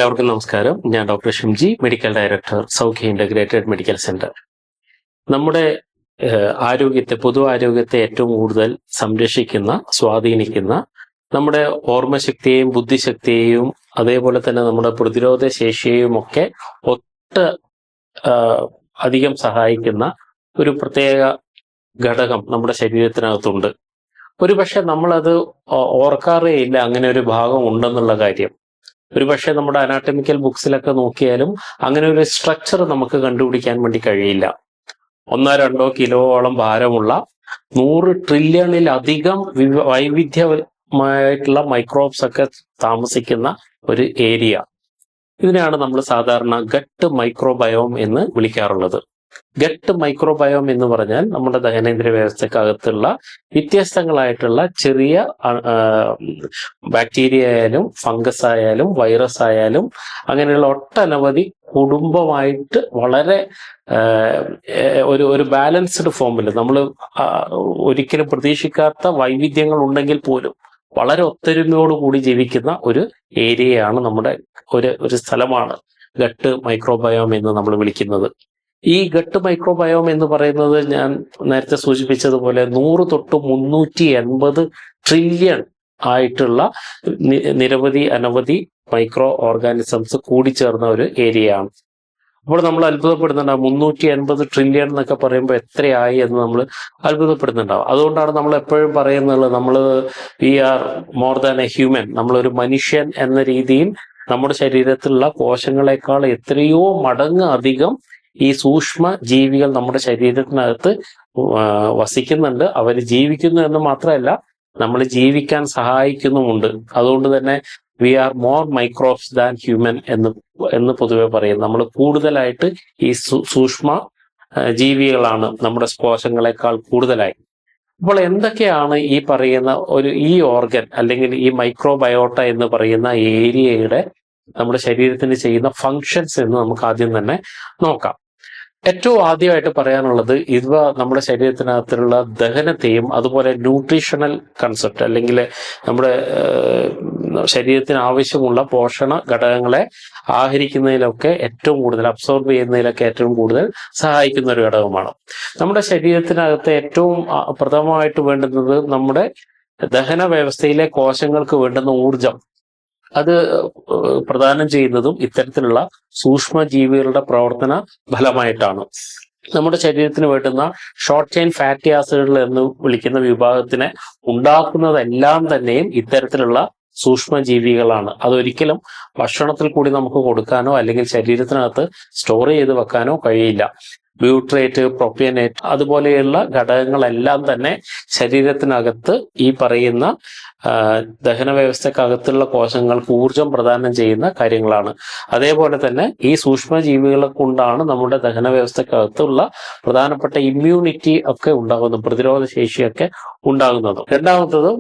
എല്ലാവർക്കും നമസ്കാരം. ഞാൻ doctor Shimji, medical director, Saukhya integrated medical centre. നമ്മുടെ പൊതു ആരോഗ്യത്തെ ഏറ്റവും കൂടുതൽ സംരക്ഷിക്കുന്ന, സ്വാധീനിക്കുന്ന, നമ്മുടെ ഓർമ്മശക്തിയെയും ബുദ്ധിശക്തിയെയും അതേപോലെ തന്നെ നമ്മുടെ പ്രതിരോധ ശേഷിയെയും ഒക്കെ അധികം സഹായിക്കുന്ന ഒരു പ്രത്യേക ഘടകം നമ്മുടെ ശരീരത്തിനകത്തുണ്ട്. ഒരുപക്ഷെ നമ്മളത് ഓർക്കാറേ ഇല്ല അങ്ങനെ ഒരു ഭാഗം ഉണ്ടെന്നുള്ള കാര്യം. ഒരുപക്ഷെ നമ്മുടെ അനാട്ടമിക്കൽ ബുക്സിലൊക്കെ നോക്കിയാലും അങ്ങനെ ഒരു സ്ട്രക്ചർ നമുക്ക് കണ്ടുപിടിക്കാൻ വേണ്ടി കഴിയില്ല. 1-2 കിലോയോളം ഭാരമുള്ള 100 ട്രില്യണിലധികം വൈവിധ്യമായിട്ടുള്ള മൈക്രോബ്സ് ഒക്കെ താമസിക്കുന്ന ഒരു ഏരിയ. ഇതിനെയാണ് നമ്മൾ സാധാരണ ഗട്ട് മൈക്രോബയോം എന്ന് വിളിക്കാറുള്ളത്. ഗട്ട് മൈക്രോബയോം എന്ന് പറഞ്ഞാൽ നമ്മുടെ ദഹനേന്ദ്രിയ വ്യവസ്ഥക്കകത്തുള്ള വ്യത്യസ്തങ്ങളായിട്ടുള്ള ചെറിയ ബാക്ടീരിയ ആയാലും ഫംഗസ് ആയാലും വൈറസ് ആയാലും അങ്ങനെയുള്ള ഒട്ടനവധി കുടുംബമായിട്ട് വളരെ ഒരു ബാലൻസ്ഡ് ഫോമിൽ നമ്മൾ ഒരിക്കലും പ്രതീക്ഷിക്കാത്ത വൈവിധ്യങ്ങൾ ഉണ്ടെങ്കിൽ പോലും വളരെ ഒത്തൊരുമയോടുകൂടി ജീവിക്കുന്ന ഒരു ഏരിയയാണ് നമ്മുടെ ഒരു സ്ഥലമാണ് ഗട്ട് മൈക്രോബയോം എന്ന് നമ്മൾ വിളിക്കുന്നത്. ഈ ഗട്ട് മൈക്രോബയോം എന്ന് പറയുന്നത് ഞാൻ നേരത്തെ സൂചിപ്പിച്ചതുപോലെ 100 തൊട്ട് 380 ട്രില്യൺ ആയിട്ടുള്ള അനവധി മൈക്രോ ഓർഗാനിസംസ് കൂടിച്ചേർന്ന ഒരു ഏരിയയാണ്. അപ്പോൾ നമ്മൾ അത്ഭുതപ്പെടുന്നുണ്ടാവും. 380 ട്രില്യൺ എന്നൊക്കെ പറയുമ്പോൾ എത്രയായി എന്ന് നമ്മൾ അത്ഭുതപ്പെടുന്നുണ്ടാവും. അതുകൊണ്ടാണ് നമ്മൾ എപ്പോഴും പറയുന്നത് we are more than a human. നമ്മളൊരു മനുഷ്യൻ എന്ന രീതിയിൽ നമ്മുടെ ശരീരത്തിലുള്ള കോശങ്ങളെക്കാൾ എത്രയോ മടങ്ങ് അധികം ഈ സൂക്ഷ്മ ജീവികൾ നമ്മുടെ ശരീരത്തിനകത്ത് വസിക്കുന്നുണ്ട്. അവർ ജീവിക്കുന്നു എന്ന് മാത്രമല്ല, നമ്മൾ ജീവിക്കാൻ സഹായിക്കുന്നുമുണ്ട്. അതുകൊണ്ട് തന്നെ we are more microbes than human എന്ന് പൊതുവെ പറയും. നമ്മൾ കൂടുതലായിട്ട് ഈ സൂക്ഷ്മ ജീവികളാണ് നമ്മുടെ കോശങ്ങളെക്കാൾ കൂടുതലായി. അപ്പോൾ എന്തൊക്കെയാണ് ഈ പറയുന്ന ഈ ഓർഗൻ അല്ലെങ്കിൽ ഈ മൈക്രോബയോട്ട എന്ന് പറയുന്ന ഏരിയയുടെ നമ്മുടെ ശരീരത്തിന് ചെയ്യുന്ന ഫങ്ഷൻസ് എന്ന് നമുക്ക് ആദ്യം തന്നെ നോക്കാം. ഏറ്റവും ആദ്യമായിട്ട് പറയാനുള്ളത്, ഇവ നമ്മുടെ ശരീരത്തിനകത്തുള്ള ദഹനത്തെയും അതുപോലെ ന്യൂട്രീഷണൽ കൺസെപ്റ്റ് അല്ലെങ്കിൽ നമ്മുടെ ശരീരത്തിന് ആവശ്യമുള്ള പോഷണ ഘടകങ്ങളെ ആഹരിക്കുന്നതിലൊക്കെ ഏറ്റവും കൂടുതൽ അബ്സോർബ് ചെയ്യുന്നതിലൊക്കെ ഏറ്റവും കൂടുതൽ സഹായിക്കുന്ന ഒരു ഘടകമാണ്. നമ്മുടെ ശരീരത്തിനകത്ത് ഏറ്റവും പ്രഥമമായിട്ട് വേണ്ടുന്നത് നമ്മുടെ ദഹന വ്യവസ്ഥയിലെ കോശങ്ങൾക്ക് വേണ്ടുന്ന ഊർജം. അത് പ്രദാനം ചെയ്യുന്നതും ഇത്തരത്തിലുള്ള സൂക്ഷ്മജീവികളുടെ പ്രവർത്തന ഫലമായിട്ടാണ്. നമ്മുടെ ശരീരത്തിന് വേണ്ടുന്ന ഷോർട്ട് ചെയിൻ ഫാറ്റി ആസിഡുകൾ എന്ന് വിളിക്കുന്ന വിഭാഗത്തിനെ ഉണ്ടാക്കുന്നതെല്ലാം തന്നെയും ഇത്തരത്തിലുള്ള സൂക്ഷ്മജീവികളാണ്. അതൊരിക്കലും ഭക്ഷണത്തിൽ കൂടി നമുക്ക് കൊടുക്കാനോ അല്ലെങ്കിൽ ശരീരത്തിനകത്ത് സ്റ്റോർ ചെയ്ത് വെക്കാനോ കഴിയില്ല. ബ്യൂട്രേറ്റ്, പ്രൊപ്പിയനേറ്റ് അതുപോലെയുള്ള ഘടകങ്ങളെല്ലാം തന്നെ ശരീരത്തിനകത്ത് ഈ പറയുന്ന ദഹന വ്യവസ്ഥക്കകത്തുള്ള കോശങ്ങൾക്ക് ഊർജം പ്രദാനം ചെയ്യുന്ന കാര്യങ്ങളാണ്. അതേപോലെ തന്നെ ഈ സൂക്ഷ്മജീവികളെ കൊണ്ടാണ് നമ്മുടെ ദഹന വ്യവസ്ഥക്കകത്തുള്ള പ്രധാനപ്പെട്ട ഇമ്മ്യൂണിറ്റി ഒക്കെ ഉണ്ടാകുന്നത്, പ്രതിരോധ ശേഷിയൊക്കെ ഉണ്ടാകുന്നതും. രണ്ടാമത്തതും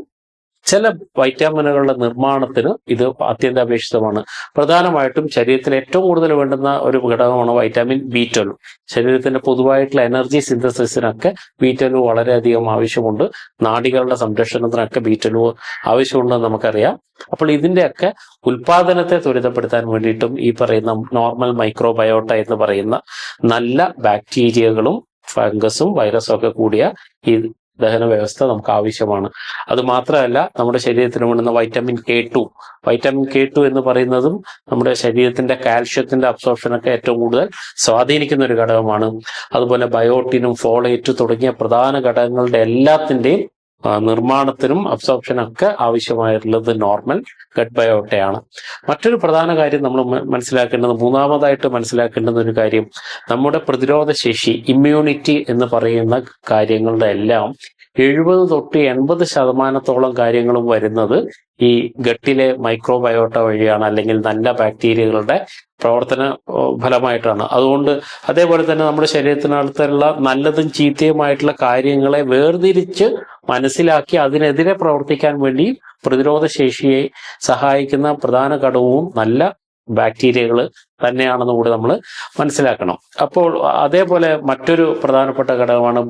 ചില വൈറ്റാമിനുകളുടെ നിർമ്മാണത്തിന് ഇത് അത്യന്താപേക്ഷിതമാണ്. പ്രധാനമായിട്ടും ശരീരത്തിൽ ഏറ്റവും കൂടുതൽ വേണ്ടുന്ന ഒരു ഘടകമാണ് വൈറ്റാമിൻ B12. ശരീരത്തിന്റെ പൊതുവായിട്ടുള്ള എനർജി സിന്തസിസിനൊക്കെ B12 വളരെയധികം ആവശ്യമുണ്ട്. നാഡികളുടെ സംരക്ഷണത്തിനൊക്കെ B12 ആവശ്യമുണ്ടെന്ന് നമുക്കറിയാം. അപ്പോൾ ഇതിന്റെയൊക്കെ ഉൽപാദനത്തെ ത്വരിതപ്പെടുത്താൻ വേണ്ടിയിട്ടും ഈ പറയുന്ന നോർമൽ മൈക്രോബയോട്ട എന്ന് പറയുന്ന നല്ല ബാക്ടീരിയകളും ഫംഗസും വൈറസും ഒക്കെ കൂടിയ ഈ ദഹന വ്യവസ്ഥ നമുക്ക് ആവശ്യമാണ്. അത് മാത്രമല്ല, നമ്മുടെ ശരീരത്തിന് വേണ്ടുന്ന വൈറ്റമിൻ K2 എന്ന് പറയുന്നതും നമ്മുടെ ശരീരത്തിന്റെ കാൽഷ്യത്തിന്റെ അബ്സോർപ്ഷനൊക്കെ ഏറ്റവും കൂടുതൽ സ്വാധീനിക്കുന്ന ഒരു ഘടകമാണ്. അതുപോലെ ബയോട്ടിനും ഫോളേറ്റ് തുടങ്ങിയ പ്രധാന ഘടകങ്ങളുടെ എല്ലാത്തിന്റെയും നിർമ്മാണത്തിനും അബ്സോർപ്ഷനൊക്കെ ആവശ്യമായിട്ടുള്ളത് നോർമൽ ഗട്ട് ബയോട്ടയാണ്. മറ്റൊരു പ്രധാന കാര്യം നമ്മൾ മൂന്നാമതായിട്ട് മനസ്സിലാക്കേണ്ടുന്ന ഒരു കാര്യം, നമ്മുടെ പ്രതിരോധ ശേഷി, ഇമ്മ്യൂണിറ്റി എന്ന് പറയുന്ന കാര്യങ്ങളുടെ എല്ലാം 70 തൊട്ട് 80% കാര്യങ്ങളും വരുന്നത് ഈ ഗട്ടിലെ മൈക്രോബയോട്ട വഴിയാണ്, അല്ലെങ്കിൽ നല്ല ബാക്ടീരിയകളുടെ പ്രവർത്തന ഫലമായിട്ടാണ്. അതുകൊണ്ട് അതേപോലെ തന്നെ നമ്മുടെ ശരീരത്തിനകത്തുള്ള നല്ലതും ചീത്തയുമായിട്ടുള്ള കാര്യങ്ങളെ വേർതിരിച്ച് മനസ്സിലാക്കി അതിനെതിരെ പ്രവർത്തിക്കാൻ വേണ്ടി പ്രതിരോധ ശേഷിയെ സഹായിക്കുന്ന പ്രധാന ഘടകവും നല്ല ബാക്ടീരിയകൾ തന്നെയാണെന്ന് കൂടി നമ്മൾ മനസ്സിലാക്കണം. അപ്പോൾ അതേപോലെ മറ്റൊരു പ്രധാനപ്പെട്ട ഘടകമാണ്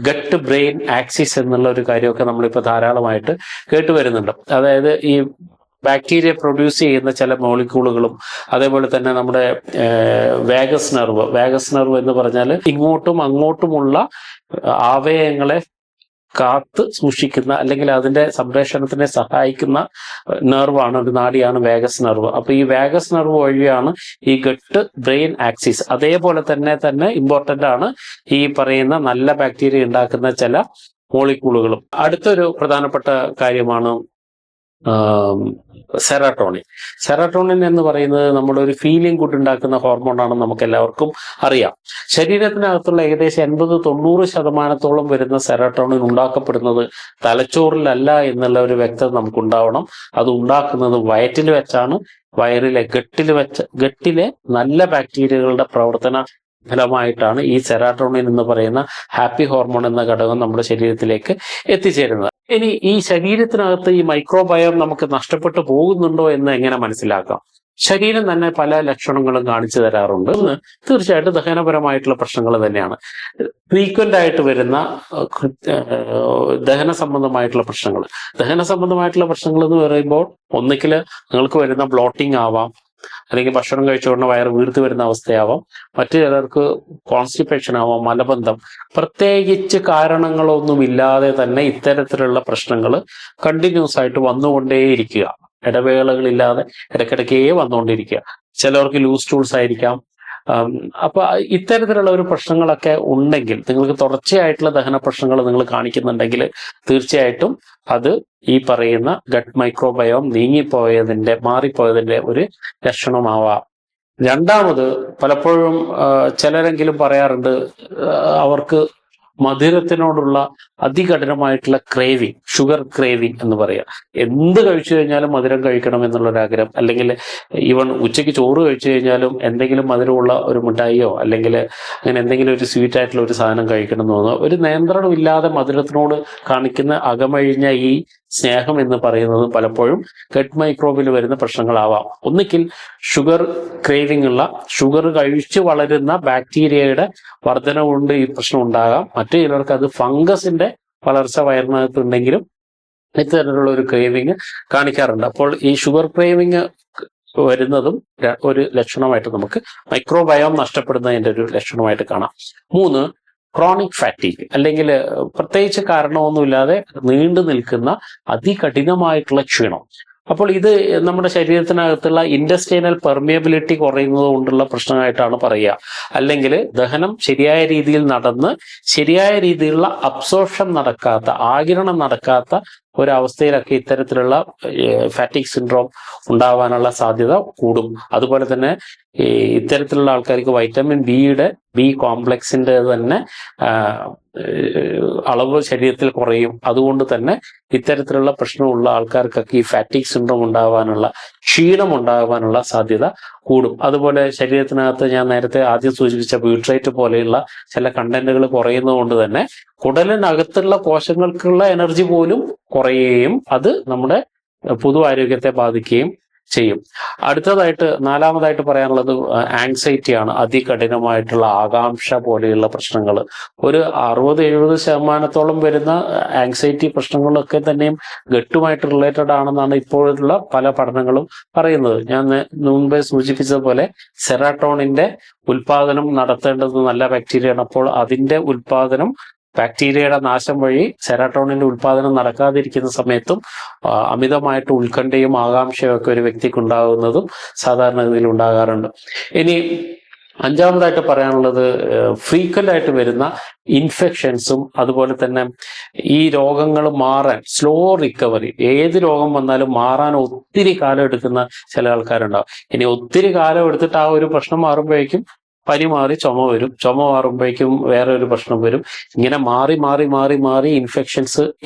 ഗട്ട് ബ്രെയിൻ ആക്സിസ് എന്നുള്ള ഒരു കാര്യമൊക്കെ നമ്മളിപ്പോൾ ധാരാളമായിട്ട് കേട്ടുവരുന്നുണ്ട്. അതായത് ഈ ബാക്ടീരിയ പ്രൊഡ്യൂസ് ചെയ്യുന്ന ചില മോളിക്യൂളുകളും അതേപോലെ തന്നെ നമ്മുടെ വേഗസ് നെർവ് എന്ന് പറഞ്ഞാൽ ഇങ്ങോട്ടും അങ്ങോട്ടുമുള്ള ആവയവങ്ങളെ കാത്ത് സൂക്ഷിക്കുന്ന അല്ലെങ്കിൽ അതിന്റെ സംരക്ഷണത്തിനെ സഹായിക്കുന്ന നെർവാണ്, ഒരു നാഡിയാണ് വേഗസ് നെർവ്. അപ്പൊ ഈ വേഗസ് നെർവ് വഴിയാണ് ഈ ഗട്ട് ബ്രെയിൻ ആക്സിസ്. അതേപോലെ തന്നെ ഇമ്പോർട്ടന്റ് ആണ് ഈ പറയുന്ന നല്ല ബാക്ടീരിയ ഉണ്ടാക്കുന്ന ചില മോളിക്യൂളുകളും. അടുത്തൊരു പ്രധാനപ്പെട്ട കാര്യമാണ് സെറട്ടോണിൻ എന്ന് പറയുന്നത് നമ്മുടെ ഒരു ഫീലിംഗ് ഗുഡ് ഉണ്ടാക്കുന്ന ഹോർമോണാണെന്ന് നമുക്ക് എല്ലാവർക്കും അറിയാം. ശരീരത്തിനകത്തുള്ള ഏകദേശം 80-90% വരുന്ന സെറട്ടോണിൻ ഉണ്ടാക്കപ്പെടുന്നത് തലച്ചോറിലല്ല എന്നുള്ള ഒരു വ്യക്തത നമുക്കുണ്ടാവണം. അത് ഉണ്ടാക്കുന്നത് വയറ്റിൽ വെച്ചാണ്. ഗട്ടിലെ നല്ല ബാക്ടീരിയകളുടെ പ്രവർത്തന ഫലമായിട്ടാണ് ഈ സെറാട്ടോണിൻ എന്ന് പറയുന്ന ഹാപ്പി ഹോർമോൺ എന്ന ഘടകം നമ്മുടെ ശരീരത്തിലേക്ക് എത്തിച്ചേരുന്നത്. ഇനി ഈ ശരീരത്തിനകത്ത് ഈ മൈക്രോബയോം നമുക്ക് നഷ്ടപ്പെട്ടു പോകുന്നുണ്ടോ എന്ന് എങ്ങനെ മനസ്സിലാക്കാം? ശരീരം തന്നെ പല ലക്ഷണങ്ങളും കാണിച്ചു തരാറുണ്ട്. ഒന്ന് തീർച്ചയായിട്ടും ദഹനപരമായിട്ടുള്ള പ്രശ്നങ്ങൾ തന്നെയാണ്. ഫ്രീക്വന്റ് ആയിട്ട് വരുന്ന ദഹന സംബന്ധമായിട്ടുള്ള പ്രശ്നങ്ങൾ എന്ന് പറയുമ്പോൾ ഒന്നിക്കൽ നിങ്ങൾക്ക് വരുന്ന ബ്ലോട്ടിംഗ് ആവാം, അല്ലെങ്കിൽ ഭക്ഷണം കഴിച്ചുകൊണ്ട് വയറ് വീർത്ത് വരുന്ന അവസ്ഥയാവാം, മറ്റു ചിലർക്ക് കോൺസ്റ്റിപ്പേഷൻ ആവാം, മലബന്ധം. പ്രത്യേകിച്ച് കാരണങ്ങളൊന്നുമില്ലാതെ തന്നെ ഇത്തരത്തിലുള്ള പ്രശ്നങ്ങൾ കണ്ടിന്യൂസ് ആയിട്ട് വന്നുകൊണ്ടേയിരിക്കുക, ഇടവേളകളില്ലാതെ ഇടയ്ക്കിടയ്ക്കേ വന്നുകൊണ്ടിരിക്കുക. ചിലർക്ക് ലൂസ് ടൂൾസ് ആയിരിക്കാം. അപ്പൊ ഇത്തരത്തിലുള്ള ഒരു പ്രശ്നങ്ങളൊക്കെ ഉണ്ടെങ്കിൽ, നിങ്ങൾക്ക് തുടർച്ചയായിട്ടുള്ള ദഹന പ്രശ്നങ്ങൾ നിങ്ങൾ കാണിക്കുന്നുണ്ടെങ്കിൽ തീർച്ചയായിട്ടും അത് ഈ പറയുന്ന ഗട്ട് മൈക്രോബയോം മാറിപ്പോയതിന്റെ ഒരു ലക്ഷണമാവാം. രണ്ടാമത്, പലപ്പോഴും ചിലരെങ്കിലും പറയാറുണ്ട് അവർക്ക് മധുരത്തിനോടുള്ള അതികഠിനമായിട്ടുള്ള ക്രേവിങ്, ഷുഗർ ക്രേവിങ് എന്ന് പറയാം. എന്ത് കഴിച്ചു കഴിഞ്ഞാലും മധുരം കഴിക്കണം എന്നുള്ളൊരാഗ്രഹം, അല്ലെങ്കിൽ ഈവൺ ഉച്ചയ്ക്ക് ചോറ് കഴിച്ചു കഴിഞ്ഞാലും എന്തെങ്കിലും മധുരമുള്ള ഒരു മിഠായിയോ അല്ലെങ്കിൽ അങ്ങനെ എന്തെങ്കിലും ഒരു സ്വീറ്റ് ആയിട്ടുള്ള ഒരു സാധനം കഴിക്കണം എന്ന് തോന്നുന്നു. ഒരു നിയന്ത്രണമില്ലാതെ മധുരത്തിനോട് കാണിക്കുന്ന അകമഴിഞ്ഞ ഈ സ്നേഹം എന്ന് പറയുന്നത് പലപ്പോഴും ഗട്ട് മൈക്രോബിൽ വരുന്ന പ്രശ്നങ്ങളാവാം. ഒന്നുകിൽ ഷുഗർ ക്രേവിംഗ് ഉള്ള, ഷുഗർ കഴിച്ച് വളരുന്ന ബാക്ടീരിയയുടെ വർധന കൊണ്ട് ഈ പ്രശ്നം ഉണ്ടാകാം. മറ്റു ചിലർക്ക് അത് ഫംഗസിന്റെ വളർച്ച വയറിനകത്തുണ്ടെങ്കിലും ഇത്തരത്തിലുള്ള ഒരു ക്രേവിങ് കാണിക്കാറുണ്ട്. അപ്പോൾ ഈ ഷുഗർ ക്രേവിങ് വരുന്നതും ഒരു ലക്ഷണമായിട്ട് നമുക്ക് മൈക്രോബയോം നഷ്ടപ്പെടുന്നതിന്റെ ഒരു ലക്ഷണമായിട്ട് കാണാം. 3, ക്രോണിക് ഫാറ്റീഗ്, അല്ലെങ്കിൽ പ്രത്യേകിച്ച് കാരണമൊന്നുമില്ലാതെ നീണ്ടു നിൽക്കുന്ന അതികഠിനമായിട്ടുള്ള ക്ഷീണം. അപ്പോൾ ഇത് നമ്മുടെ ശരീരത്തിനകത്തുള്ള ഇൻഡസ്ട്രിയൽ പെർമിയബിലിറ്റി കുറയുന്നത് കൊണ്ടുള്ള പ്രശ്നമായിട്ടാണ് പറയുക. അല്ലെങ്കിൽ ദഹനം ശരിയായ രീതിയിൽ നടന്ന് ശരിയായ രീതിയിലുള്ള അബ്സോർപ്ഷൻ നടക്കാത്ത, ആഗിരണം നടക്കാത്ത ഒരവസ്ഥയിലൊക്കെ ഇത്തരത്തിലുള്ള ഫാറ്റിക് സിൻഡ്രോം ഉണ്ടാവാനുള്ള സാധ്യത കൂടും. അതുപോലെ തന്നെ ഇത്തരത്തിലുള്ള ആൾക്കാർക്ക് വൈറ്റമിൻ ബി കോംപ്ലക്സിന്റെ തന്നെ അളവ് ശരീരത്തിൽ കുറയും. അതുകൊണ്ട് തന്നെ ഇത്തരത്തിലുള്ള പ്രശ്നമുള്ള ആൾക്കാർക്കൊക്കെ ഈ ഫാറ്റിക് സിൻഡ്രോം ഉണ്ടാവാനുള്ള, ക്ഷീണം ഉണ്ടാകാനുള്ള സാധ്യത കൂടും. അതുപോലെ ശരീരത്തിനകത്ത് ഞാൻ നേരത്തെ ആദ്യം സൂചിപ്പിച്ച ബ്യൂട്രേറ്റ് പോലെയുള്ള ചില കണ്ടന്റുകൾ കുറയുന്നത് തന്നെ കുടലിനകത്തുള്ള കോശങ്ങൾക്കുള്ള എനർജി പോലും കുറയുകയും അത് നമ്മുടെ പൊതു ആരോഗ്യത്തെ ബാധിക്കുകയും ചെയ്യും. അടുത്തതായിട്ട്, നാലാമതായിട്ട് പറയാനുള്ളത് ആങ്സൈറ്റിയാണ്. അതികഠിനമായിട്ടുള്ള ആകാംക്ഷ പോലെയുള്ള പ്രശ്നങ്ങൾ. ഒരു 60-70% വരുന്ന ആങ്സൈറ്റി പ്രശ്നങ്ങളൊക്കെ തന്നെയും ഗട്ടുമായിട്ട് റിലേറ്റഡ് ആണെന്നാണ് ഇപ്പോഴുള്ള പല പഠനങ്ങളും പറയുന്നത്. ഞാൻ മുൻപേ സൂചിപ്പിച്ചതുപോലെ സെറാട്ടോണിന്റെ ഉൽപാദനം നടത്തേണ്ടത് നല്ല ബാക്ടീരിയയാണ്. അപ്പോൾ അതിന്റെ ഉൽപാദനം, ബാക്ടീരിയയുടെ നാശം വഴി സെറാട്ടോണിന്റെ ഉൽപാദനം നടക്കാതിരിക്കുന്ന സമയത്തും അമിതമായിട്ട് ഉത്കണ്ഠയും ആകാംക്ഷയും ഒക്കെ ഒരു വ്യക്തിക്ക് ഉണ്ടാകുന്നതും സാധാരണഗതിയിൽ ഉണ്ടാകാറുണ്ട്. ഇനി അഞ്ചാമതായിട്ട് പറയാനുള്ളത് ഫ്രീക്വന്റ് ആയിട്ട് വരുന്ന ഇൻഫെക്ഷൻസും അതുപോലെ തന്നെ ഈ രോഗങ്ങൾ മാറാൻ സ്ലോ റിക്കവറി. ഏത് രോഗം വന്നാലും മാറാൻ ഒത്തിരി കാലം എടുക്കുന്ന ചില ആൾക്കാരുണ്ടാവും. ഇനി ഒത്തിരി കാലം എടുത്തിട്ട് ആ ഒരു പ്രശ്നം മാറുമ്പോഴേക്കും പനി മാറി ചുമ വരും, ചുമ മാറുമ്പോഴേക്കും വേറെ ഒരു പ്രശ്നം വരും. ഇങ്ങനെ മാറി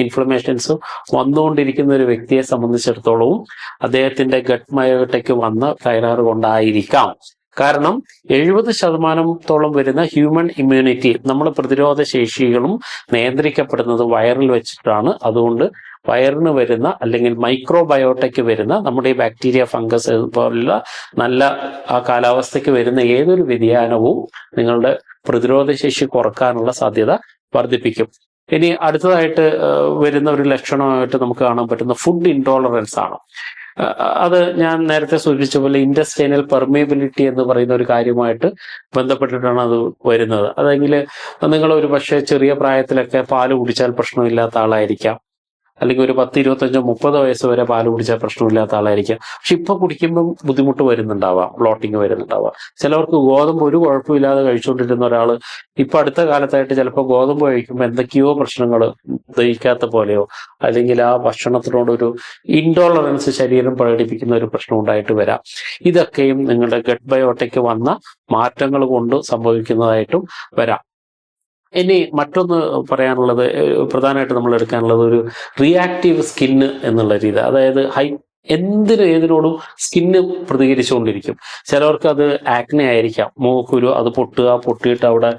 ഇൻഫ്ലമേഷൻസ് വന്നുകൊണ്ടിരിക്കുന്ന ഒരു വ്യക്തിയെ സംബന്ധിച്ചിടത്തോളവും അദ്ദേഹത്തിന്റെ ഗട്ട് മയോട്ടയ്ക്ക് വന്ന തകരാറ് കൊണ്ടായിരിക്കാം. കാരണം 70% വരുന്ന ഹ്യൂമൻ ഇമ്മ്യൂണിറ്റി, നമ്മുടെ പ്രതിരോധ ശേഷികളും നിയന്ത്രിക്കപ്പെടുന്നത് വയറിൽ വെച്ചിട്ടാണ്. അതുകൊണ്ട് വയറിന് വരുന്ന അല്ലെങ്കിൽ മൈക്രോബയോട്ടയ്ക്ക് വരുന്ന നമ്മുടെ ഈ ബാക്ടീരിയ, ഫംഗസ് പോലുള്ള നല്ല ആ കാലാവസ്ഥയ്ക്ക് വരുന്ന ഏതൊരു വ്യതിയാനവും നിങ്ങളുടെ പ്രതിരോധ ശേഷി കുറക്കാനുള്ള സാധ്യത വർദ്ധിപ്പിക്കും. ഇനി അടുത്തതായിട്ട് വരുന്ന ഒരു ലക്ഷണമായിട്ട് നമുക്ക് കാണാൻ പറ്റുന്ന ഫുഡ് ഇൻടോളറൻസ് ആണ്. അത് ഞാൻ നേരത്തെ സൂചിപ്പിച്ച പോലെ ഇൻഡസ്റ്റൈനൽ പെർമിയബിലിറ്റി എന്ന് പറയുന്ന ഒരു കാര്യമായിട്ട് ബന്ധപ്പെട്ടിട്ടാണ് അത് വരുന്നത്. അതെങ്കിൽ നിങ്ങൾ ഒരു പക്ഷേ ചെറിയ പ്രായത്തിലൊക്കെ പാല് കുടിച്ചാൽ പ്രശ്നമില്ലാത്ത ആളായിരിക്കാം, അല്ലെങ്കിൽ ഒരു 10, 25, 30 വയസ്സ് വരെ പാല് കുടിച്ചാൽ പ്രശ്നമില്ലാത്ത ആളായിരിക്കാം. പക്ഷെ ഇപ്പൊ കുടിക്കുമ്പം ബുദ്ധിമുട്ട് വരുന്നുണ്ടാവാം, ബ്ലോട്ടിങ് വരുന്നുണ്ടാവാം. ചിലവർക്ക് ഗോതമ്പ് ഒരു കുഴപ്പമില്ലാതെ കഴിച്ചുകൊണ്ടിരുന്ന ഒരാൾ ഇപ്പൊ അടുത്ത കാലത്തായിട്ട് ചിലപ്പോൾ ഗോതമ്പ് കഴിക്കുമ്പോൾ എന്തൊക്കെയോ പ്രശ്നങ്ങൾ, ദഹിക്കാത്ത പോലെയോ അല്ലെങ്കിൽ ആ ഭക്ഷണത്തിനോടൊരു ഇൻടോളറൻസ് ശരീരം പ്രകടിപ്പിക്കുന്ന ഒരു പ്രശ്നം ഉണ്ടായിട്ട് വരാം. ഇതൊക്കെയും നിങ്ങളുടെ ഗട്ട് ബയോട്ടയ്ക്ക് വന്ന മാറ്റങ്ങൾ കൊണ്ട് സംഭവിക്കുന്നതായിട്ടും വരാം. ഇനി മറ്റൊന്ന് പറയാനുള്ളത്, പ്രധാനമായിട്ട് നമ്മൾ എടുക്കാനുള്ളത് ഒരു റിയാക്റ്റീവ് സ്കിന്ന് എന്നുള്ള രീതി. അതായത് ഏതിനോടും സ്കിന്ന് പ്രതികരിച്ചുകൊണ്ടിരിക്കും. ചിലവർക്ക് അത് ആക്നെ ആയിരിക്കാം, മൂക്കുരു, അത് പൊട്ടിയിട്ട് അവിടെ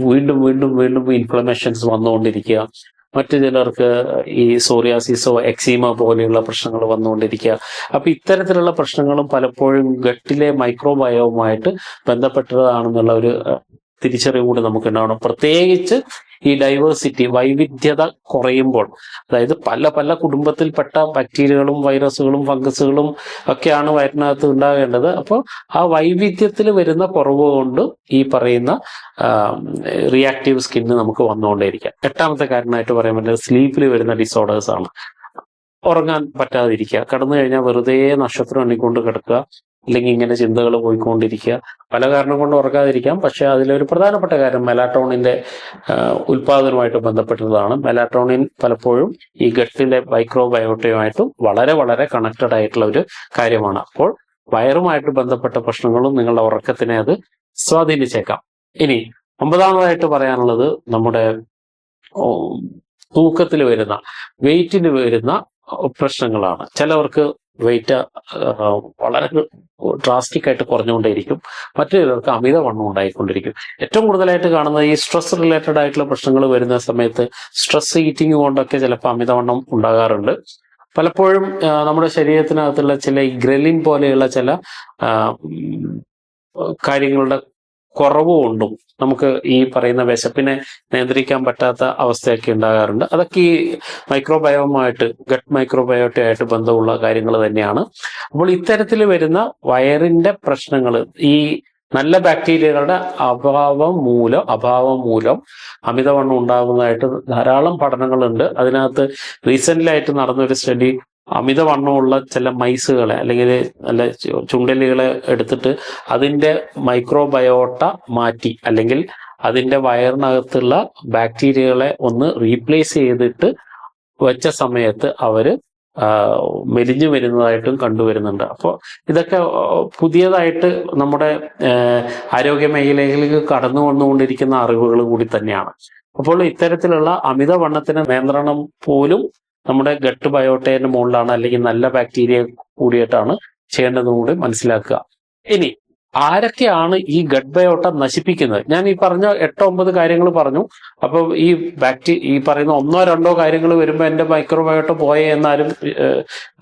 വീണ്ടും വീണ്ടും വീണ്ടും ഇൻഫ്ലമേഷൻസ് വന്നുകൊണ്ടിരിക്കുക. മറ്റു ചിലർക്ക് ഈ സോറിയാസിസോ എക്സീമ പോലെയുള്ള പ്രശ്നങ്ങൾ വന്നുകൊണ്ടിരിക്കുക. അപ്പൊ ഇത്തരത്തിലുള്ള പ്രശ്നങ്ങളും പലപ്പോഴും ഗട്ടിലെ മൈക്രോബയോവുമായിട്ട് ബന്ധപ്പെട്ടതാണെന്നുള്ള ഒരു തിരിച്ചറിവ് കൂടി നമുക്ക് ഉണ്ടാവണം. പ്രത്യേകിച്ച് ഈ ഡൈവേഴ്സിറ്റി, വൈവിധ്യത കുറയുമ്പോൾ, അതായത് പല പല കുടുംബത്തിൽപ്പെട്ട ബാക്ടീരിയകളും വൈറസുകളും ഫംഗസുകളും ഒക്കെയാണ് വയറിനകത്ത് ഉണ്ടാകേണ്ടത്. അപ്പോൾ ആ വൈവിധ്യത്തിൽ വരുന്ന കുറവ് കൊണ്ട് ഈ പറയുന്ന റിയാക്റ്റീവ് സ്കിന്ന് നമുക്ക് വന്നുകൊണ്ടേയിരിക്കാം. 8ാമത്തെ കാരണമായിട്ട് പറയാൻ പറ്റുന്നത് സ്ലീപ്പിൽ വരുന്ന ഡിസോർഡേഴ്സ് ആണ്. ഉറങ്ങാൻ പറ്റാതിരിക്കുക, കടന്നു കഴിഞ്ഞാൽ വെറുതെ നക്ഷത്രം എണ്ണിക്കൊണ്ട് കിടക്കുക, അല്ലെങ്കിൽ ഇങ്ങനെ ചിന്തകൾ പോയിക്കൊണ്ടിരിക്കുക. പല കാരണം കൊണ്ട് ഉറക്കാതിരിക്കാം. പക്ഷെ അതിലൊരു പ്രധാനപ്പെട്ട കാര്യം മെലാറ്റോണിന്റെ ഉൽപാദനവുമായിട്ട് ബന്ധപ്പെട്ടതാണ്. മെലാറ്റോണിൻ പലപ്പോഴും ഈ ഗട്ടിലെ മൈക്രോബയോട്ടയുമായിട്ടും വളരെ വളരെ കണക്റ്റഡ് ആയിട്ടുള്ള ഒരു കാര്യമാണ്. അപ്പോൾ വയറുമായിട്ട് ബന്ധപ്പെട്ട പ്രശ്നങ്ങളും നിങ്ങളുടെ ഉറക്കത്തിനെ അത് സ്വാധീനിച്ചേക്കാം. ഇനി 9ാമതായിട്ട് പറയാനുള്ളത് നമ്മുടെ തൂക്കത്തിൽ വരുന്ന, വെയിറ്റിൽ വരുന്ന പ്രശ്നങ്ങളാണ്. ചിലവർക്ക് വെയിറ്റ് വളരെ ഡ്രാസ്റ്റിക് ആയിട്ട് കുറഞ്ഞുകൊണ്ടേയിരിക്കും, മറ്റു ചിലർക്ക് അമിതവണ്ണം ഉണ്ടായിക്കൊണ്ടിരിക്കും. ഏറ്റവും കൂടുതലായിട്ട് കാണുന്നത് ഈ സ്ട്രെസ് റിലേറ്റഡ് ആയിട്ടുള്ള പ്രശ്നങ്ങൾ വരുന്ന സമയത്ത് സ്ട്രെസ് ഈറ്റിംഗ് കൊണ്ടൊക്കെ ചിലപ്പോൾ അമിതവണ്ണം ഉണ്ടാകാറുണ്ട്. പലപ്പോഴും നമ്മുടെ ശരീരത്തിനകത്തുള്ള ചില ഗ്രലിൻ പോലെയുള്ള ചില കാര്യങ്ങളുടെ കുറവുകൊണ്ടും നമുക്ക് ഈ പറയുന്ന വിശപ്പിനെ നിയന്ത്രിക്കാൻ പറ്റാത്ത അവസ്ഥയൊക്കെ ഉണ്ടാകാറുണ്ട്. അതൊക്കെ ഈ മൈക്രോബയോമായിട്ട്, ഗട്ട് മൈക്രോബയോട്ടയായിട്ട് ബന്ധമുള്ള കാര്യങ്ങൾ തന്നെയാണ്. അപ്പോൾ ഇത്തരത്തിൽ വരുന്ന വയറിന്റെ പ്രശ്നങ്ങൾ ഈ നല്ല ബാക്ടീരിയകളുടെ അഭാവം മൂലം അമിതവണ്ണം ഉണ്ടാകുന്നതായിട്ട് ധാരാളം പഠനങ്ങളുണ്ട്. അതിനകത്ത് റീസെന്റ് ആയിട്ട് നടന്നൊരു സ്റ്റഡി അമിതവണ്ണമുള്ള ചില മൈസുകളെ അല്ലെങ്കിൽ നല്ല ചുണ്ടലികളെ എടുത്തിട്ട് അതിന്റെ മൈക്രോബയോട്ട മാറ്റി, അല്ലെങ്കിൽ അതിന്റെ വയറിനകത്തുള്ള ബാക്ടീരിയകളെ ഒന്ന് റീപ്ലേസ് ചെയ്തിട്ട് വെച്ച സമയത്ത് അവര് മെലിഞ്ഞു വരുന്നതായിട്ടും കണ്ടുവരുന്നുണ്ട്. അപ്പോൾ ഇതൊക്കെ പുതിയതായിട്ട് നമ്മുടെ ആരോഗ്യ മേഖലയിലേക്ക് കടന്നു വന്നുകൊണ്ടിരിക്കുന്ന അറിവുകൾ കൂടി തന്നെയാണ്. അപ്പോൾ ഇത്തരത്തിലുള്ള അമിതവണ്ണത്തിന് നിയന്ത്രണം പോലും നമ്മുടെ ഗട്ട് ബയോട്ടയുടെ മുകളിലാണ്, അല്ലെങ്കിൽ നല്ല ബാക്ടീരിയ കൂടിയിട്ടാണ് ചെയ്യേണ്ടതും കൂടി മനസ്സിലാക്കുക. ഇനി ആരൊക്കെയാണ് ഈ ഗട്ട് ബയോട്ട നശിപ്പിക്കുന്നത്? ഞാൻ ഈ പറഞ്ഞ 8-9 കാര്യങ്ങൾ പറഞ്ഞു. അപ്പോൾ ഈ പറയുന്ന 1-2 കാര്യങ്ങൾ വരുമ്പോൾ എന്റെ മൈക്രോബയോട്ട പോയേ എന്നാലും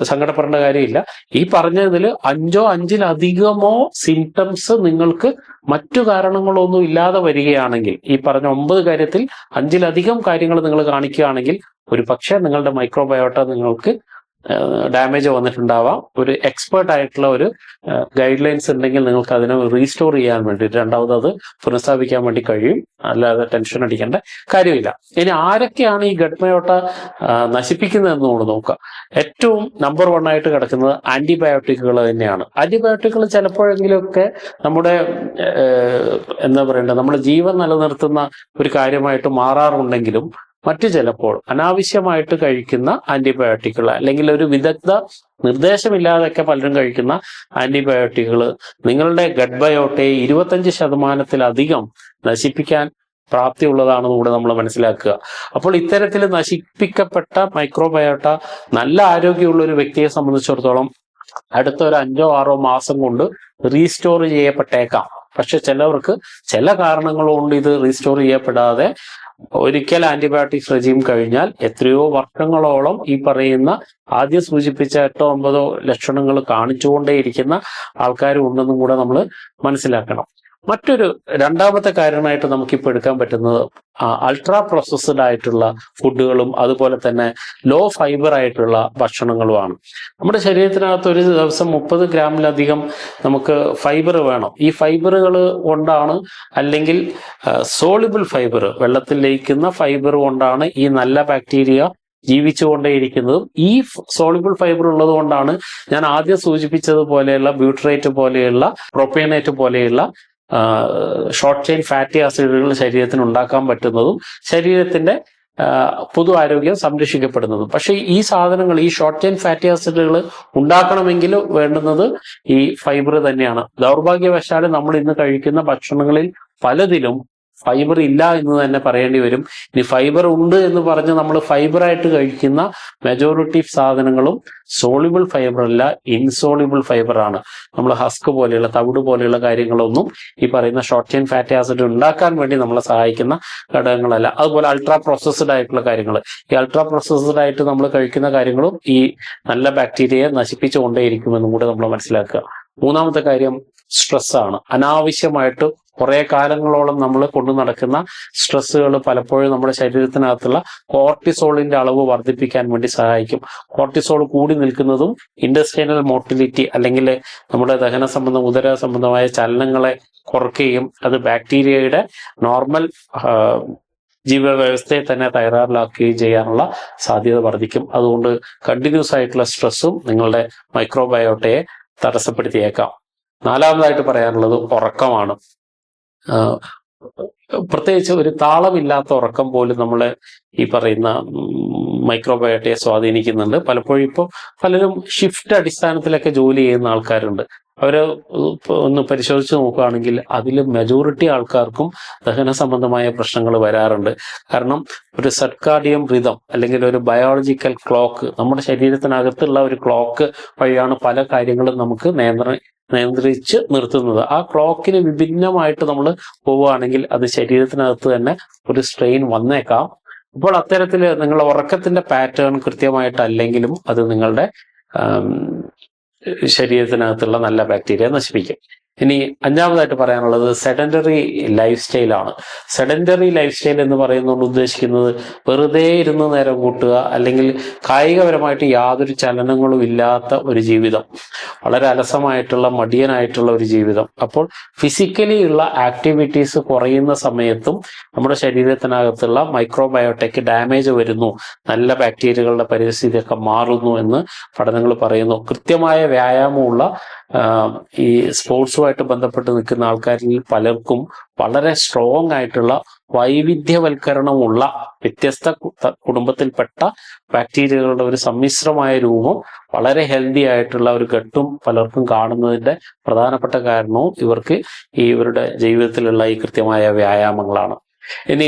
സങ്കടപ്പെടേണ്ട കാര്യമില്ല. ഈ പറഞ്ഞതിൽ 5-5-ലധികമോ സിംറ്റംസ് നിങ്ങൾക്ക് മറ്റു കാരണങ്ങളൊന്നും ഇല്ലാതെ വരികയാണെങ്കിൽ, ഈ പറഞ്ഞ 9 കാര്യത്തിൽ 5-ലധികം കാര്യങ്ങൾ നിങ്ങൾ കാണിക്കുകയാണെങ്കിൽ ഒരു പക്ഷേ നിങ്ങളുടെ മൈക്രോബയോട്ട നിങ്ങൾക്ക് ഡാമേജ് വന്നിട്ടുണ്ടാവാം. ഒരു എക്സ്പേർട്ട് ആയിട്ടുള്ള ഒരു ഗൈഡ് ലൈൻസ് ഉണ്ടെങ്കിൽ നിങ്ങൾക്ക് അതിനെ റീസ്റ്റോർ ചെയ്യാൻ വേണ്ടി, രണ്ടാമത് അത് പുനഃസ്ഥാപിക്കാൻ വേണ്ടി കഴിയും. അല്ലാതെ ടെൻഷൻ അടിക്കേണ്ട കാര്യമില്ല. ഇനി ആരൊക്കെയാണ് ഈ ഗട്ട് ബയോട്ട നശിപ്പിക്കുന്നതെന്ന് നമ്മൾ നോക്കുക. ഏറ്റവും നമ്പർ 1 ആയിട്ട് കിടക്കുന്നത് ആന്റിബയോട്ടിക്കുകൾ തന്നെയാണ്. ആന്റിബയോട്ടിക്കുകൾ ചിലപ്പോഴെങ്കിലുമൊക്കെ നമ്മുടെ എന്താ പറയണ്ടത്, നമ്മുടെ ജീവൻ നിലനിർത്തുന്ന ഒരു കാര്യമായിട്ട് മാറാറുണ്ടെങ്കിലും മറ്റു ചിലപ്പോൾ അനാവശ്യമായിട്ട് കഴിക്കുന്ന ആന്റിബയോട്ടിക്കുകൾ, അല്ലെങ്കിൽ ഒരു വിദഗ്ധ നിർദ്ദേശമില്ലാതൊക്കെ പലരും കഴിക്കുന്ന ആന്റിബയോട്ടിക്കുകൾ നിങ്ങളുടെ ഗട്ട് ബയോട്ടയെ 25%-ലധികം നശിപ്പിക്കാൻ പ്രാപ്തിയുള്ളതാണെന്ന് കൂടെ നമ്മൾ മനസ്സിലാക്കുക. അപ്പോൾ ഇത്തരത്തിൽ നശിപ്പിക്കപ്പെട്ട മൈക്രോബയോട്ട നല്ല ആരോഗ്യമുള്ള ഒരു വ്യക്തിയെ സംബന്ധിച്ചിടത്തോളം അടുത്ത ഒരു 5-6 മാസം കൊണ്ട് റീസ്റ്റോർ ചെയ്യപ്പെട്ടേക്കാം. പക്ഷെ ചിലവർക്ക് ചില കാരണങ്ങൾ കൊണ്ട് ഇത് റീസ്റ്റോർ ചെയ്യപ്പെടാതെ ഒരിക്കൽ ആന്റിബയോട്ടിക്സ് റെജീം കഴിഞ്ഞാൽ എത്രയോ വർഷങ്ങളോളം ഈ പറയുന്ന ആദ്യം സൂചിപ്പിച്ച 8-9 ലക്ഷണങ്ങൾ കാണിച്ചുകൊണ്ടേയിരിക്കുന്ന ആൾക്കാരും ഉണ്ടെന്നും കൂടെ നമ്മൾ മനസ്സിലാക്കണം. മറ്റൊരു രണ്ടാമത്തെ കാര്യമായിട്ട് നമുക്കിപ്പോൾ എടുക്കാൻ പറ്റുന്നത് അൾട്രാ പ്രോസസ്ഡ് ആയിട്ടുള്ള ഫുഡുകളും അതുപോലെ തന്നെ ലോ ഫൈബർ ആയിട്ടുള്ള ഭക്ഷണങ്ങളുമാണ്. നമ്മുടെ ശരീരത്തിനകത്ത് ഒരു ദിവസം 30 ഗ്രാമിലധികം നമുക്ക് ഫൈബർ വേണം. ഈ ഫൈബറുകൾ കൊണ്ടാണ്, അല്ലെങ്കിൽ സോളിബിൾ ഫൈബർ, വെള്ളത്തിൽ ലയിക്കുന്ന ഫൈബർ കൊണ്ടാണ് ഈ നല്ല ബാക്ടീരിയ ജീവിച്ചുകൊണ്ടേയിരിക്കുന്നതും. ഈ സോളിബിൾ ഫൈബർ ഉള്ളത് കൊണ്ടാണ് ഞാൻ ആദ്യം സൂചിപ്പിച്ചതുപോലെയുള്ള ബ്യൂട്ടറേറ്റ് പോലെയുള്ള പ്രൊപ്പേനേറ്റ് പോലെയുള്ള ഷോർട്ട് ചെയിൻ ഫാറ്റി ആസിഡുകൾ ശരീരത്തിന് ഉണ്ടാക്കാൻ പറ്റുന്നതും ശരീരത്തിന്റെ പൊതു ആരോഗ്യം സംരക്ഷിക്കപ്പെടുന്നതും. പക്ഷെ ഈ സാധനങ്ങൾ, ഈ ഷോർട്ട് ചെയിൻ ഫാറ്റി ആസിഡുകൾ ഉണ്ടാക്കണമെങ്കിൽ വേണ്ടുന്നത് ഈ ഫൈബർ തന്നെയാണ്. ദൗർഭാഗ്യവശാൽ നമ്മൾ ഇന്ന് കഴിക്കുന്ന ഭക്ഷണങ്ങളിൽ പലതിലും ഫൈബർ ഇല്ല എന്ന് തന്നെ പറയേണ്ടി വരും. ഇനി ഫൈബർ ഉണ്ട് എന്ന് പറഞ്ഞ് നമ്മൾ ഫൈബറായിട്ട് കഴിക്കുന്ന മെജോറിറ്റി സാധനങ്ങളും സോളിബിൾ ഫൈബർ അല്ല, ഇൻസോളിബിൾ ഫൈബർ ആണ്. നമ്മൾ ഹസ്ക് പോലെയുള്ള, തവിട് പോലെയുള്ള കാര്യങ്ങളൊന്നും ഈ പറയുന്ന ഷോർട്ട് ചെയിൻ ഫാറ്റി ആസിഡ് ഉണ്ടാക്കാൻ വേണ്ടി നമ്മളെ സഹായിക്കുന്ന ഘടകങ്ങളല്ല. അതുപോലെ അൾട്രാ പ്രോസസ്ഡ് ആയിട്ടുള്ള കാര്യങ്ങൾ, ഈ അൾട്രാ പ്രോസസ്ഡ് ആയിട്ട് നമ്മൾ കഴിക്കുന്ന കാര്യങ്ങളും ഈ നല്ല ബാക്ടീരിയയെ നശിപ്പിച്ചുകൊണ്ടേയിരിക്കുമെന്നും കൂടെ നമ്മൾ മനസ്സിലാക്കുക. മൂന്നാമത്തെ കാര്യം സ്ട്രെസ്സാണ്. അനാവശ്യമായിട്ട് കുറെ കാലങ്ങളോളം നമ്മൾ കൊണ്ടു നടക്കുന്ന സ്ട്രെസ്സുകൾ പലപ്പോഴും നമ്മുടെ ശരീരത്തിനകത്തുള്ള കോർട്ടിസോളിന്റെ അളവ് വർദ്ധിപ്പിക്കാൻ വേണ്ടി സഹായിക്കും. കോർട്ടിസോൾ കൂടി നിൽക്കുന്നതും ഇൻഡസ്ട്രിയൽ മോട്ടിലിറ്റി, അല്ലെങ്കിൽ നമ്മുടെ ദഹന സംബന്ധം, ഉദര സംബന്ധമായ ചലനങ്ങളെ കുറയ്ക്കുകയും അത് ബാക്ടീരിയയുടെ നോർമൽ ജീവവ്യവസ്ഥയെ തന്നെ തയ്യാറാക്കുകയും ചെയ്യാനുള്ള സാധ്യത വർദ്ധിക്കും. അതുകൊണ്ട് കണ്ടിന്യൂസ് ആയിട്ടുള്ള സ്ട്രെസ്സും നിങ്ങളുടെ മൈക്രോബയോട്ടയെ തടസ്സപ്പെടുത്തിയേക്കാം. നാലാമതായിട്ട് പറയാനുള്ളത് ഉറക്കമാണ്. പ്രത്യേകിച്ച് ഒരു താളമില്ലാത്ത ഉറക്കം പോലും നമ്മളെ ഈ പറയുന്ന മൈക്രോബയോട്ടയെ സ്വാധീനിക്കുന്നുണ്ട്. പലപ്പോഴും ഇപ്പോൾ പലരും ഷിഫ്റ്റ് അടിസ്ഥാനത്തിലൊക്കെ ജോലി ചെയ്യുന്ന ആൾക്കാരുണ്ട്. അവര് ഒന്ന് പരിശോധിച്ച് നോക്കുകയാണെങ്കിൽ അതിൽ മെജോറിറ്റി ആൾക്കാർക്കും ദഹന സംബന്ധമായ പ്രശ്നങ്ങൾ വരാറുണ്ട്. കാരണം ഒരു സർക്കാഡിയം റിതം, അല്ലെങ്കിൽ ഒരു ബയോളജിക്കൽ ക്ലോക്ക്, നമ്മുടെ ശരീരത്തിനകത്തുള്ള ഒരു ക്ലോക്ക് വഴിയാണ് പല കാര്യങ്ങളും നമുക്ക് നിയന്ത്രിച്ച് നിർത്തുന്നത്. ആ ക്ലോക്കിന് വിഭിന്നമായിട്ട് നമ്മൾ പോവുകയാണെങ്കിൽ അത് ശരീരത്തിനകത്ത് തന്നെ ഒരു സ്ട്രെയിൻ വന്നേക്കാം. അപ്പോൾ അത്തരത്തിൽ നിങ്ങളുടെ ഉറക്കത്തിന്റെ പാറ്റേൺ കൃത്യമായിട്ടല്ലെങ്കിലും അത് നിങ്ങളുടെ ശരീരത്തിനകത്തുള്ള നല്ല ബാക്ടീരിയ നശിപ്പിക്കും. ഇനി അഞ്ചാമതായിട്ട് പറയാനുള്ളത് സെഡൻറ്ററി ലൈഫ് സ്റ്റൈലാണ്. സെഡൻറ്ററി ലൈഫ് സ്റ്റൈൽ എന്ന് പറയുന്നതുകൊണ്ട് ഉദ്ദേശിക്കുന്നത് വെറുതെ ഇരുന്ന് നേരം കൂട്ടുക, അല്ലെങ്കിൽ കായികപരമായിട്ട് യാതൊരു ചലനങ്ങളും ഇല്ലാത്ത ഒരു ജീവിതം, വളരെ അലസമായിട്ടുള്ള മടിയനായിട്ടുള്ള ഒരു ജീവിതം. അപ്പോൾ ഫിസിക്കലി ഉള്ള ആക്ടിവിറ്റീസ് കുറയുന്ന സമയത്തും നമ്മുടെ ശരീരത്തിനകത്തുള്ള മൈക്രോബയോട്ടയ്ക്ക് ഡാമേജ് വരുന്നു, നല്ല ബാക്ടീരിയകളുടെ പരിസ്ഥിതിയൊക്കെ മാറുന്നു എന്ന് പഠനങ്ങൾ പറയുന്നു. കൃത്യമായ വ്യായാമമുള്ള ഈ സ്പോർട്സുമായിട്ട് ബന്ധപ്പെട്ട് നിൽക്കുന്ന ആൾക്കാരിൽ പലർക്കും വളരെ സ്ട്രോങ് ആയിട്ടുള്ള വൈവിധ്യവൽക്കരണമുള്ള വ്യത്യസ്ത കുടുംബത്തിൽപ്പെട്ട ബാക്ടീരിയകളുടെ ഒരു സമ്മിശ്രമായ രൂപം, വളരെ ഹെൽത്തി ആയിട്ടുള്ള ഒരു ഘട്ടും പലർക്കും കാണുന്നതിന്റെ പ്രധാനപ്പെട്ട കാരണവും ഇവരുടെ ജീവിതത്തിലുള്ള ഈ കൃത്യമായ വ്യായാമങ്ങളാണ്. ഇനി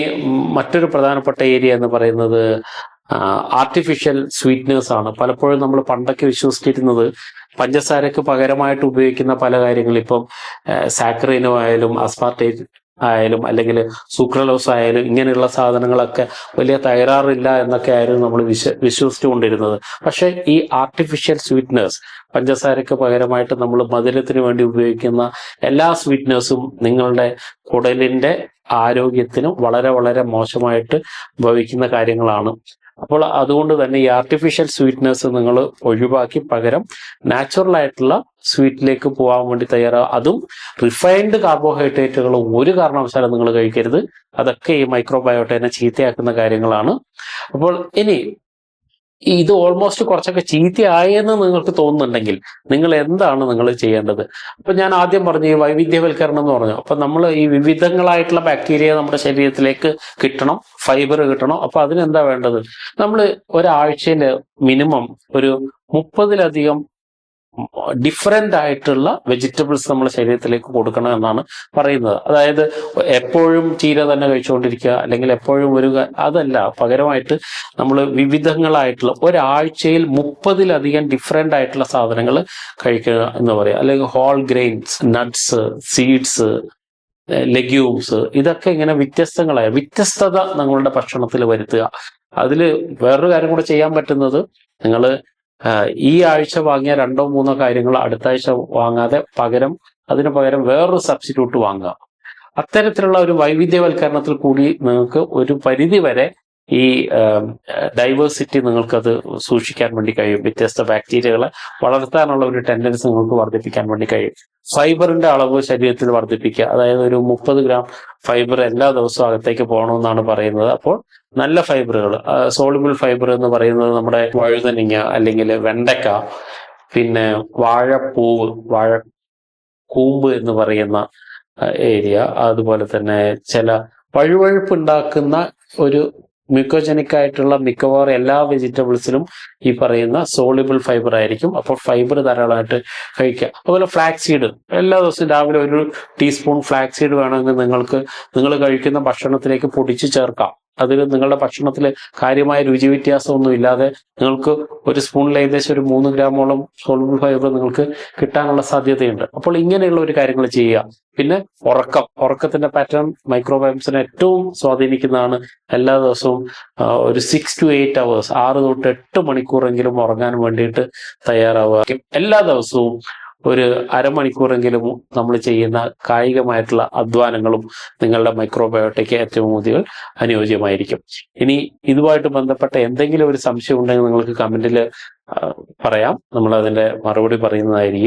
മറ്റൊരു പ്രധാനപ്പെട്ട ഏരിയ എന്ന് പറയുന്നത് ആർട്ടിഫിഷ്യൽ സ്വീറ്റ്നേഴ്സ് ആണ്. പലപ്പോഴും നമ്മൾ പണ്ടൊക്കെ വിശ്വസിച്ചിരുന്നത് പഞ്ചസാരക്ക് പകരമായിട്ട് ഉപയോഗിക്കുന്ന പല കാര്യങ്ങൾ, ഇപ്പം സാക്കറിനോ ആയാലും അസ്പാർട്ടേറ്റ് ആയാലും അല്ലെങ്കിൽ സുക്രലോസ് ആയാലും ഇങ്ങനെയുള്ള സാധനങ്ങളൊക്കെ വലിയ തകരാറില്ല എന്നൊക്കെ ആയിരുന്നു നമ്മൾ വിശ്വസിച്ചുകൊണ്ടിരുന്നത്. പക്ഷെ ഈ ആർട്ടിഫിഷ്യൽ സ്വീറ്റ്നേഴ്സ്, പഞ്ചസാരക്ക് പകരമായിട്ട് നമ്മൾ മധുരത്തിന് വേണ്ടി ഉപയോഗിക്കുന്ന എല്ലാ സ്വീറ്റ്നേഴ്സും നിങ്ങളുടെ കുടലിന്റെ ആരോഗ്യത്തിനും വളരെ വളരെ മോശമായിട്ട് ഭവിക്കുന്ന കാര്യങ്ങളാണ്. അപ്പോൾ അതുകൊണ്ട് തന്നെ ഈ ആർട്ടിഫിഷ്യൽ സ്വീറ്റ്നസ് നിങ്ങൾ ഒഴിവാക്കി പകരം നാച്ചുറൽ ആയിട്ടുള്ള സ്വീറ്റിലേക്ക് പോകാൻ വേണ്ടി തയ്യാറാവുക. അതും റിഫൈൻഡ് കാർബോഹൈഡ്രേറ്റുകൾ ഒരു കാരണവശാലും നിങ്ങൾ കഴിക്കരുത്. അതൊക്കെ ഈ മൈക്രോബയോട്ടേനെ ചീത്തയാക്കുന്ന കാര്യങ്ങളാണ്. അപ്പോൾ ഇനി ഇത് ഓൾമോസ്റ്റ് കുറച്ചൊക്കെ ചീത്തയായെന്ന് നിങ്ങൾക്ക് തോന്നുന്നുണ്ടെങ്കിൽ നിങ്ങൾ എന്താണ് നിങ്ങൾ ചെയ്യേണ്ടത്? അപ്പൊ ഞാൻ ആദ്യം പറഞ്ഞു ഈ വൈവിധ്യവൽക്കരണം എന്ന് പറഞ്ഞു. അപ്പൊ നമ്മൾ ഈ വിവിധങ്ങളായിട്ടുള്ള ബാക്ടീരിയ നമ്മുടെ ശരീരത്തിലേക്ക് കിട്ടണം, ഫൈബർ കിട്ടണം. അപ്പൊ അതിനെന്താ വേണ്ടത്? നമ്മൾ ഒരാഴ്ചയിൽ മിനിമം ഒരു 30-ലധികം ഡിഫറെന്റ് ആയിട്ടുള്ള വെജിറ്റബിൾസ് നമ്മുടെ ശരീരത്തിലേക്ക് കൊടുക്കണം എന്നാണ് പറയുന്നത്. അതായത് എപ്പോഴും ചീര തന്നെ കഴിച്ചുകൊണ്ടിരിക്കുക, അല്ലെങ്കിൽ എപ്പോഴും അതല്ല, പകരമായിട്ട് നമ്മൾ വിവിധങ്ങളായിട്ടുള്ള ഒരാഴ്ചയിൽ 30-ലധികം ഡിഫറെന്റ് ആയിട്ടുള്ള സാധനങ്ങൾ കഴിക്കുക എന്ന് പറയാം. അല്ലെങ്കിൽ whole grains, nuts, seeds, legumes, ഇതൊക്കെ ഇങ്ങനെ വ്യത്യസ്തത നിങ്ങളുടെ ഭക്ഷണത്തിൽ വരുത്തുക. അതിൽ വേറൊരു കാര്യം കൂടെ ചെയ്യാൻ പറ്റുന്നത്, നിങ്ങൾ ഈ ആഴ്ച വാങ്ങിയ 2-3 കാര്യങ്ങൾ അടുത്ത ആഴ്ച വാങ്ങാതെ അതിന് പകരം വേറൊരു സബ്സ്റ്റിറ്റ്യൂട്ട് വാങ്ങുക. അത്തരത്തിലുള്ള ഒരു വൈവിധ്യവൽക്കരണത്തിൽ കൂടി നിങ്ങൾക്ക് ഒരു പരിധി വരെ ഈ ഡൈവേഴ്സിറ്റി നിങ്ങൾക്കത് സൂക്ഷിക്കാൻ വേണ്ടി കഴിയും. വ്യത്യസ്ത ബാക്ടീരിയകളെ വളർത്താനുള്ള ഒരു ടെൻഡൻസി നിങ്ങൾക്ക് വർദ്ധിപ്പിക്കാൻ വേണ്ടി കഴിയും. ഫൈബറിന്റെ അളവ് ശരീരത്തിൽ വർദ്ധിപ്പിക്കുക. അതായത് ഒരു 30 ഗ്രാം ഫൈബർ എല്ലാ ദിവസവും അകത്തേക്ക് പോകണമെന്നാണ് പറയുന്നത്. അപ്പോൾ നല്ല ഫൈബറുകൾ, സോളിബിൾ ഫൈബർ എന്ന് പറയുന്നത് നമ്മുടെ വഴുതനങ്ങ അല്ലെങ്കിൽ വെണ്ടക്ക, പിന്നെ വാഴപ്പൂവ്, വാഴക്കൂമ്പ് എന്ന് പറയുന്ന ഏരിയ, അതുപോലെ തന്നെ ചില വഴുവഴുപ്പ് ഉണ്ടാക്കുന്ന ഒരു മ്യൂക്കോജനിക് ആയിട്ടുള്ള മിക്കവാറും എല്ലാ വെജിറ്റബിൾസിലും ഈ പറയുന്ന സോളിബിൾ ഫൈബർ ആയിരിക്കും. അപ്പോൾ ഫൈബർ ധാരാളമായിട്ട് കഴിക്കുക. അതുപോലെ ഫ്ലാക്സ് സീഡ് എല്ലാ ദിവസവും രാവിലെ ഒരു ടീസ്പൂൺ ഫ്ലാക്സ് സീഡ് വേണമെങ്കിൽ നിങ്ങൾ കഴിക്കുന്ന ഭക്ഷണത്തിലേക്ക് പൊടിച്ച് ചേർക്കാം. അതിൽ നിങ്ങളുടെ ഭക്ഷണത്തിൽ കാര്യമായ രുചി വ്യത്യാസമൊന്നും ഇല്ലാതെ നിങ്ങൾക്ക് ഒരു സ്പൂണിൽ ഏകദേശം ഒരു 3 ഗ്രാമോളം സോളിബിൾ ഫൈബർ നിങ്ങൾക്ക് കിട്ടാനുള്ള സാധ്യതയുണ്ട്. അപ്പോൾ ഇങ്ങനെയുള്ള ഒരു കാര്യങ്ങൾ ചെയ്യുക. പിന്നെ ഉറക്കത്തിന്റെ പാറ്റേൺ മൈക്രോബയോംസിനെ ഏറ്റവും സ്വാധീനിക്കുന്നതാണ്. എല്ലാ ദിവസവും ഒരു 6 to 8 hours, 6 to 8 മണിക്കൂറെങ്കിലും ഉറങ്ങാൻ വേണ്ടിയിട്ട് തയ്യാറാവുക. എല്ലാ ദിവസവും ഒരു അരമണിക്കൂറെങ്കിലും നമ്മൾ ചെയ്യുന്ന കായികമായിട്ടുള്ള അധ്വാനങ്ങളും നിങ്ങളുടെ മൈക്രോബയോട്ടയ്ക്ക് ഏറ്റവും കൂടുതൽ അനുയോജ്യമായിരിക്കും. ഇനി ഇതുമായിട്ട് ബന്ധപ്പെട്ട എന്തെങ്കിലും ഒരു സംശയം ഉണ്ടെങ്കിൽ നിങ്ങൾക്ക് കമന്റിൽ പറയാം. നമ്മൾ അതിന്റെ മറുപടി പറയുന്നതായിരിക്കും.